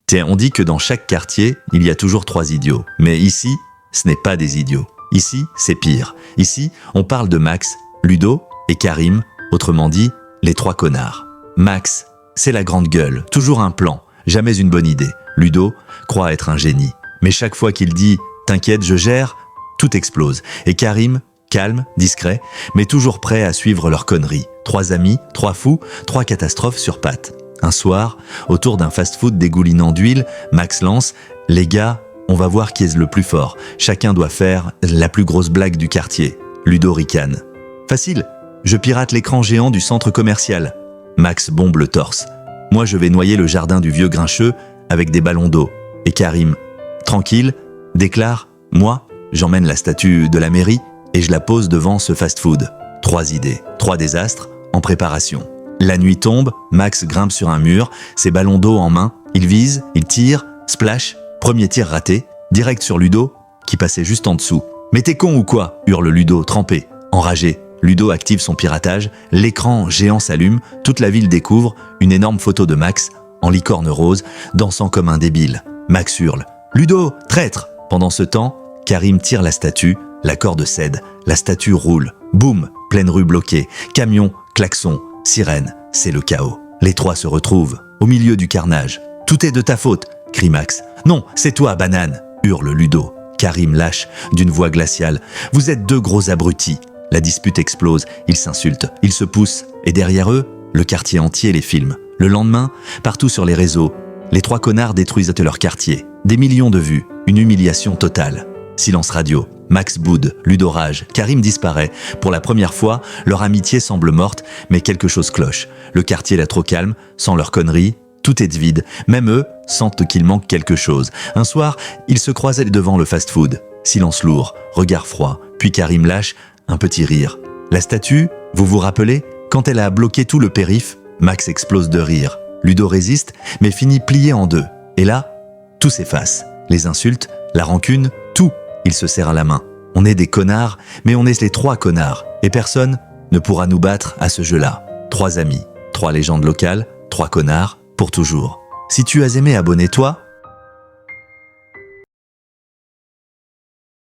Tiens, on dit que dans chaque quartier, il y a toujours 3 idiots. Mais ici, ce n'est pas des idiots. Ici, c'est pire. Ici, on parle de Max, Ludo et Karim, autrement dit, les 3 connards. Max, c'est la grande gueule, toujours un plan, jamais une bonne idée. Ludo croit être un génie. Mais chaque fois qu'il dit « T'inquiète, je gère », tout explose. Et Karim, calme, discret, mais toujours prêt à suivre leurs conneries. 3 amis, 3 fous, 3 catastrophes sur pattes. Un soir, autour d'un fast-food dégoulinant d'huile, Max lance « Les gars, on va voir qui est le plus fort. Chacun doit faire la plus grosse blague du quartier. » Ludo ricane. « Facile, je pirate l'écran géant du centre commercial. » Max bombe le torse. « Moi, je vais noyer le jardin du vieux grincheux avec des ballons d'eau. » Et Karim, tranquille, déclare « Moi, j'emmène la statue de la mairie et je la pose devant ce fast-food. » 3 idées, 3 désastres en préparation. La nuit tombe, Max grimpe sur un mur, ses ballons d'eau en main, il vise, il tire, splash, premier tir raté, direct sur Ludo, qui passait juste en dessous. « Mais t'es con ou quoi ?» hurle Ludo, trempé. Enragé, Ludo active son piratage, l'écran géant s'allume, toute la ville découvre une énorme photo de Max, en licorne rose, dansant comme un débile. Max hurle « Ludo, traître !» Pendant ce temps, Karim tire la statue, la corde cède, la statue roule. Boum, pleine rue bloquée, camion, klaxon, sirène, c'est le chaos. Les 3 se retrouvent, au milieu du carnage. « Tout est de ta faute !» crie Max. « Non, c'est toi, banane !» hurle Ludo. Karim lâche, d'une voix glaciale. « Vous êtes 2 gros abrutis !» La dispute explose, ils s'insultent, ils se poussent, et derrière eux, le quartier entier les filme. Le lendemain, partout sur les réseaux, les 3 connards détruisent leur quartier. Des millions de vues, une humiliation totale. Silence radio, Max boude, Ludo rage, Karim disparaît. Pour la première fois, leur amitié semble morte, mais quelque chose cloche. Le quartier est trop calme, sans leurs conneries, tout est vide. Même eux sentent qu'il manque quelque chose. Un soir, ils se croisaient devant le fast-food. Silence lourd, regard froid, puis Karim lâche un petit rire. La statue, vous vous rappelez, quand elle a bloqué tout le périph', Max explose de rire. Ludo résiste, mais finit plié en 2. Et là, tout s'efface. Les insultes, la rancune, tout. Il se serre à la main. On est des connards, mais on est les 3 connards. Et personne ne pourra nous battre à ce jeu-là. 3 amis, 3 légendes locales, 3 connards, pour toujours. Si tu as aimé, abonne-toi